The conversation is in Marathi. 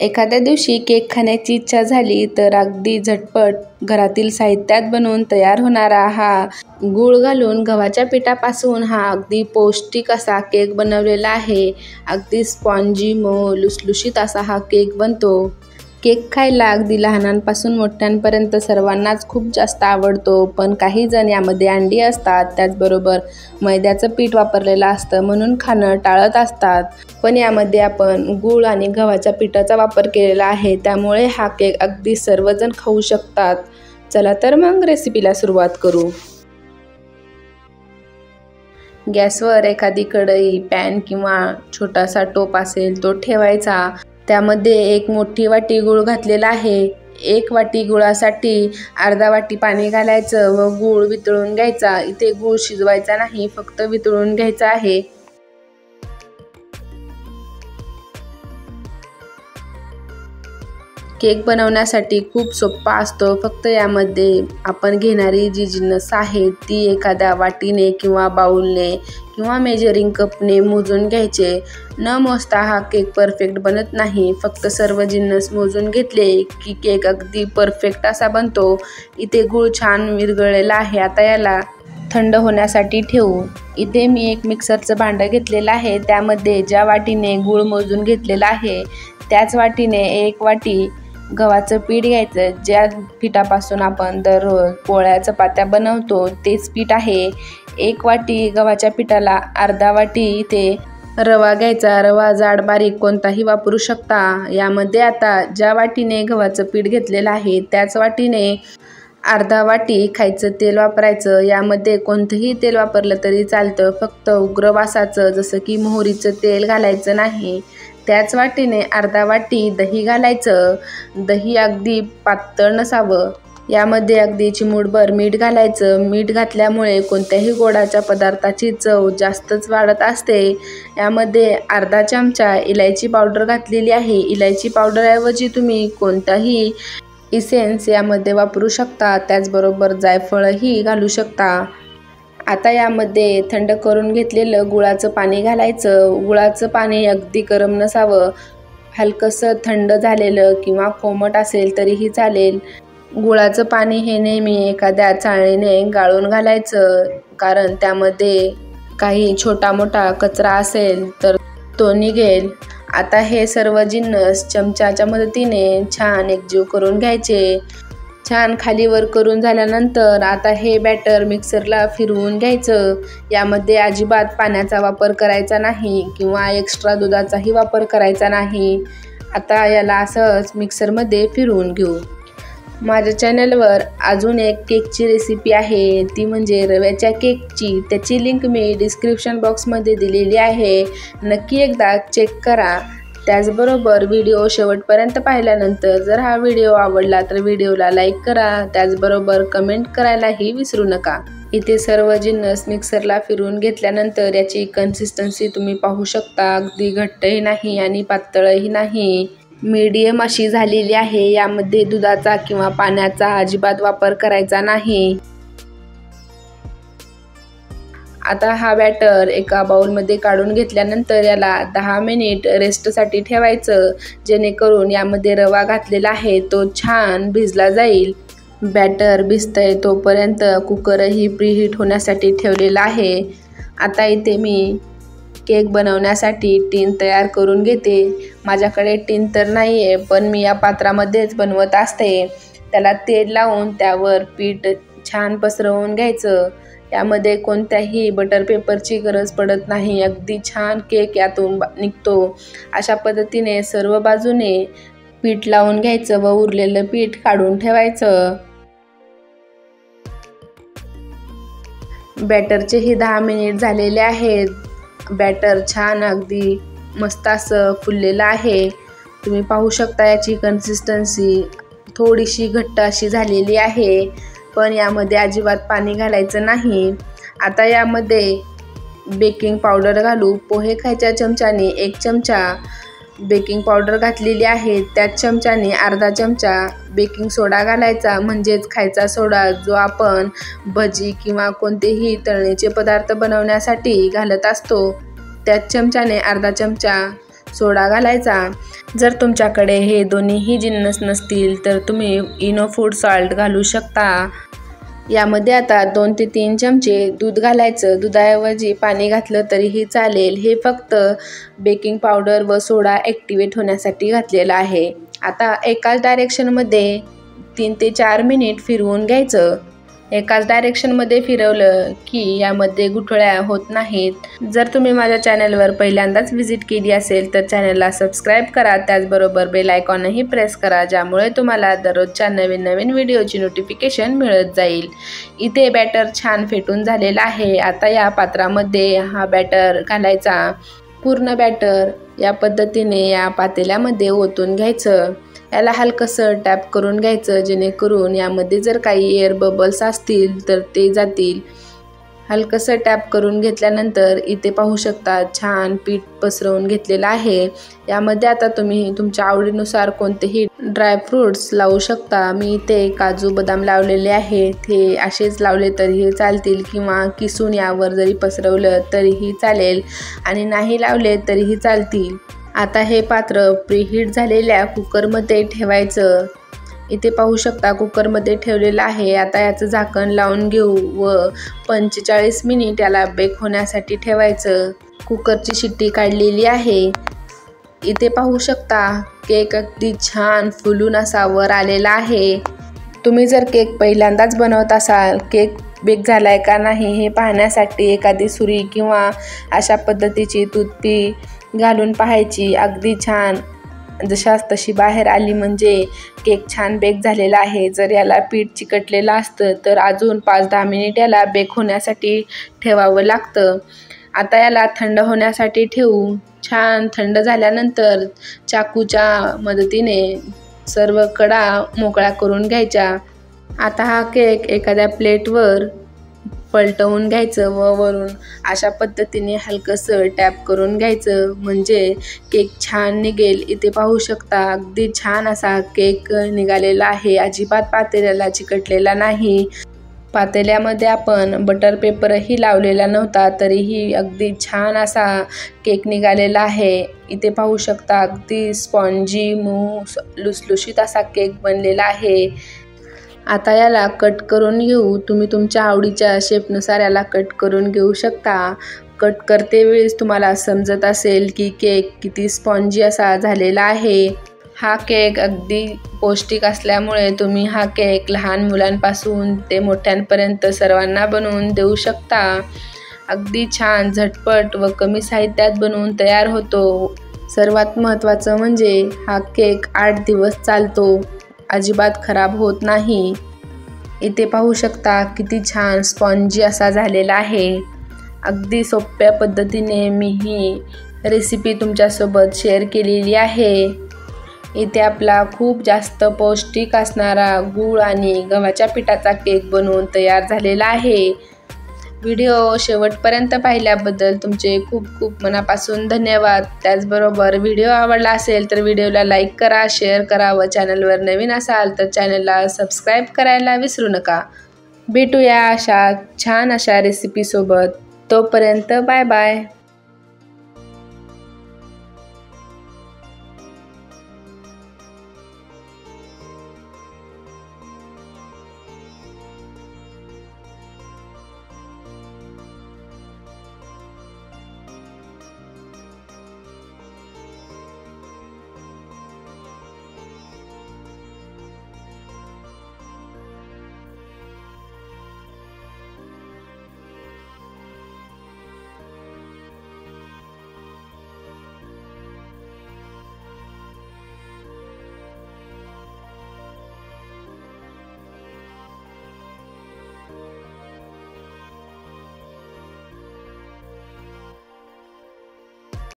एखाद्या दिवशी केक खाण्याची इच्छा झाली तर अगदी झटपट घरातील साहित्यात बनवून तयार होणारा हा गूळ घालून गव्हाच्या पिठापासून हा अगदी पौष्टिक असा केक बनवलेला आहे। अगदी स्पॉन्जी मऊ लुसलुशीत असा हा केक बनतो। केक खायला अगदी लहानांपासून मोठ्यांपर्यंत सर्वांनाच खूप जास्त आवडतो, पण काही जण यामध्ये अंडी असतात, त्याचबरोबर मैद्याचं पीठ वापरलेलं असतं म्हणून खाणं टाळत असतात। पण यामध्ये आपण गूळ आणि गव्हाच्या पिठाचा वापर केलेला आहे, त्यामुळे हा केक अगदी सर्वजण खाऊ शकतात। चला तर मग रेसिपीला सुरुवात करू। गॅसवर एखादी कढई, पॅन किंवा छोटासा टोप असेल तो ठेवायचा। त्यामध्ये एक मोठी वाटी गूळ घातलेला आहे। एक वाटी गुळासाठी अर्धा वाटी पाणी घालायचं व गूळ वितळून घ्यायचा। इथे गूळ शिजवायचा नाही, फक्त वितळून घ्यायचा आहे। केक बनवण्यासाठी खूप सोपा असतो, फक्त यामध्ये आपण घेणारी जी जिन्नस आहे ती एखाद्या वाटीने किंवा बाउलने किंवा मेजरिंग कपने मोजून घ्यायचे। न मोजता हा केक परफेक्ट बनत नाही, फक्त सर्व जिन्नस मोजून घेतले की केक अगदी परफेक्ट असा बनतो। इथे गूळ छान विरघळलेला आहे, आता याला थंड होण्यासाठी ठेवू। इथे मी एक मिक्सरचं भांडं घेतलेलं आहे, त्यामध्ये ज्या वाटीने गूळ मोजून घेतलेला आहे त्याच वाटीने एक वाटी गव्हाचं पीठ घ्यायचं। ज्या पिठापासून आपण दररोज पोळ्या चपात्या बनवतो तेच पीठ आहे। एक वाटी गव्हाच्या पिठाला अर्धा वाटी इथे रवा घ्यायचा। रवा जाड बारीक कोणताही वापरू शकता। यामध्ये आता ज्या वाटीने गव्हाचं पीठ घेतलेलं आहे त्याच वाटीने अर्धा वाटी खायचं तेल वापरायचं। यामध्ये कोणतंही तेल वापरलं तरी चालतं, फक्त उग्र वासाचं जसं की मोहरीचं तेल घालायचं नाही। त्याच वाटीने अर्धा वाटी दही घालायचं। दही अगदी पातळ नसावं। यामध्ये अगदी चिमूटभर मीठ घालायचं। मीठ घातल्यामुळे कोणत्याही गोडाच्या पदार्थाची चव जास्तच वाढत असते। यामध्ये अर्धा चमचा इलायची पावडर घातलेली आहे। इलायची पावडरऐवजी तुम्ही कोणताही इसेन्स यामध्ये वापरू शकता, त्याचबरोबर जायफळही घालू शकता। आता यामध्ये थंड करून घेतलेलं गुळाचं पाणी घालायचं। गुळाचं पाणी अगदी गरम नसावं, हलकंसं थंड झालेलं किंवा कोमट असेल तरीही चालेल। गुळाचं पाणी हे नेहमी एखाद्या चाळणीने गाळून घालायचं, कारण त्यामध्ये काही छोटा मोठा कचरा असेल तर तो निघेल। आता हे सर्व जिन्नस चमच्याच्या मदतीने छान एकजीव करून घ्यायचे। छान खालीवर करून झाल्यानंतर आता हे बॅटर मिक्सरला फिरवून घ्यायचं। यामध्ये अजिबात पाण्याचा वापर करायचा नाही किंवा एक्स्ट्रा दुधाचाही वापर करायचा नाही। आता याला असंच मिक्सरमध्ये फिरवून घेऊ। माझ्या चॅनलवर अजून एक केकची रेसिपी आहे, ती म्हणजे रव्याच्या केकची। त्याची लिंक मी डिस्क्रिप्शन बॉक्समध्ये दिलेली आहे, नक्की एकदा चेक करा। त्याचबरोबर व्हिडिओ शेवटपर्यंत पाहिल्यानंतर जर हा व्हिडिओ आवडला तर व्हिडिओला लाईक करा, त्याचबरोबर कमेंट करायलाही विसरू नका। इथे सर्व जिन्नस मिक्सरला फिरवून घेतल्यानंतर याची कन्सिस्टन्सी तुम्ही पाहू शकता, अगदी घट्टही नाही आणि पातळही नाही, मीडियम अशी झालेली आहे। यामध्ये दुधाचा किंवा पाण्याचा अजिबात वापर करायचा नाही। आता हा बॅटर एका बाउलमध्ये काढून घेतल्यानंतर याला 10 मिनिट रेस्टसाठी ठेवायचं, जेणेकरून यामध्ये रवा घातलेला आहे तो छान भिजला जाईल। बॅटर भिजतंय तोपर्यंत कुकरही प्रीहीट होण्यासाठी ठेवलेला आहे। आता इथे मी केक बनवण्यासाठी टीन तयार करून घेते। माझ्याकडे टीन तर नाही आहे, पण मी या पात्रामध्येच बनवत असते। त्याला तेल लावून त्यावर पीठ छान पसरवून घ्यायचं। यामध्ये कोणत्याही बटर पेपरची गरज पडत नाही, अगदी छान केक यातून निघतो। अशा पद्धतीने सर्व बाजूने पीठ लावून घ्यायचं व उरलेलं पीठ काढून ठेवायचं। बॅटरचेही 10 मिनिट झालेले आहेत। बॅटर छान अगदी मस्त असं फुललेलं आहे। तुम्ही पाहू शकता याची कन्सिस्टन्सी थोडीशी घट्ट अशी झालेली आहे, पण यामध्ये अजिबात पाणी घालायचं नाही। आता यामध्ये बेकिंग पावडर घालू। पोहे खायच्या चमच्याने 1 चमचा बेकिंग पावडर घातलेली आहे, त्याच चमच्याने अर्धा चमचा बेकिंग सोडा घालायचा, म्हणजेच खायचा सोडा, जो आपण भजी किंवा कोणतेही तळणीचे पदार्थ बनवण्यासाठी घालत असतो। त्याच चमच्याने अर्धा चमचा सोडा घालायचा। जर तुमच्याकडे हे दोन्हीही जिन्नस नसतील तर तुम्ही इनो फूड सॉल्ट घालू शकता। यामध्ये आता 2 ते 3 चमचे दूध घालायचं। दुधाऐवजी पाणी घातलं तरीही चालेल। हे फक्त बेकिंग पावडर व सोडा ॲक्टिवेट होण्यासाठी घातलेला आहे। आता एकाच डायरेक्शनमध्ये 3 ते 4 मिनिट फिरवून घ्यायचं। एकाच डायरेक्शनमध्ये फिरवलं की यामध्ये गुठळ्या होत नाहीत। जर तुम्ही माझ्या चॅनलवर पहिल्यांदाच व्हिजिट केली असेल तर चॅनलला सबस्क्राईब करा, त्याचबरोबर बेल आयकॉनही प्रेस करा, ज्यामुळे तुम्हाला दररोजच्या नवीन व्हिडिओची नोटिफिकेशन मिळत जाईल। इथे बॅटर छान फेटून झालेला आहे। आता या पात्रामध्ये हा बॅटर घालायचा। पूर्ण बॅटर या पद्धतीने या पातेल्यामध्ये ओतून घ्यायचं। याला हलकंसं टॅप करून घ्यायचं, जेणेकरून यामध्ये जर काही एअर बबल्स असतील तर ते जातील। हलकंसं टॅप करून घेतल्यानंतर इथे पाहू शकता छान पीठ पसरवून घेतलेलं आहे। यामध्ये आता तुम्ही तुमच्या आवडीनुसार कोणतेही ड्रायफ्रूट्स लावू शकता। मी इथे काजू बदाम लावलेले आहेत। हे असेच लावले तरीही चालतील किंवा किसून यावर जरी पसरवलं तरीही चालेल आणि नाही लावले तरीही चालतील। आता हे पात्र प्रीहीट झालेल्या कुकरमध्ये ठेवायचं। इथे पाहू शकता कुकरमध्ये ठेवलेलं आहे। आता याचं झाकण लावून घेऊ व 45 मिनिट याला बेक होण्यासाठी ठेवायचं। कुकरची शिट्टी काढलेली आहे। इथे पाहू शकता केक अगदी छान फुलून असा वर आलेला आहे। तुम्ही जर केक पहिल्यांदाच बनवत असाल, केक बेक झालाय का नाही हे पाहण्यासाठी एखादी सुरी किंवा अशा पद्धतीची टूथपिक घालून पाहायची। अगदी छान जशास तशी बाहेर आली म्हणजे केक छान बेक झालेला आहे। जर याला पीठ चिकटलेलं असतं तर अजून 5-10 मिनिट याला बेक होण्यासाठी ठेवावं लागतं। आता याला थंड होण्यासाठी ठेवू। छान थंड झाल्यानंतर चाकूच्या मदतीने सर्व कडा मोकळ्या करून घ्यायच्या। आता हा केक एखाद्या प्लेटवर पलटवून घ्यायचं व वरून अशा पद्धतीने हलकंसं टॅप करून घ्यायचं, म्हणजे केक छान निघेल। इथे पाहू शकता अगदी छान असा केक निघालेला आहे। अजिबात पातेल्याला चिकटलेला नाही। पातेल्यामध्ये आपण बटर पेपरही लावलेला नव्हता, तरीही अगदी छान असा केक निघालेला आहे। इथे पाहू शकता अगदी स्पॉन्जी मऊ लुसलुशीत असा केक बनलेला आहे। आता याला कट करून घेऊ। तुम्ही तुमच्या आवडीच्या शेपनुसार याला कट करून घेऊ शकता। कट करते वेळेस तुम्हाला समजत असेल की केक किती स्पॉन्जी असा झालेला आहे। हा केक अगदी पौष्टिक असल्यामुळे तुम्ही हा केक लहान मुलांपासून ते मोठ्यांपर्यंत सर्वांना बनवून देऊ शकता। अगदी छान झटपट व कमी साहित्यात बनवून तयार होतो। सर्वात महत्त्वाचं म्हणजे हा केक 8 दिवस चालतो, अजिबात खराब होत नाही। इथे पाहू शकता किती छान स्पॉन्जी असा झालेला आहे। अगदी सोप्या पद्धतीने मी ही रेसिपी तुमच्यासोबत शेअर केलेली आहे। इथे आपला खूप जास्त पौष्टिक असणारा गूळ आणि गव्हाच्या पिठाचा केक बनवून तयार झालेला आहे। व्हिडिओ शेवटपर्यंत पाहिल्याबद्दल तुमचे खूप खूप मनापासून धन्यवाद। त्याचबरोबर व्हिडिओ आवडला असेल तर व्हिडिओला लाईक करा, शेअर करा व चॅनलवर नवीन असाल तर चॅनलला सबस्क्राईब करायला विसरू नका। भेटूया छान अशा रेसिपीसोबत। तोपर्यंत बाय बाय।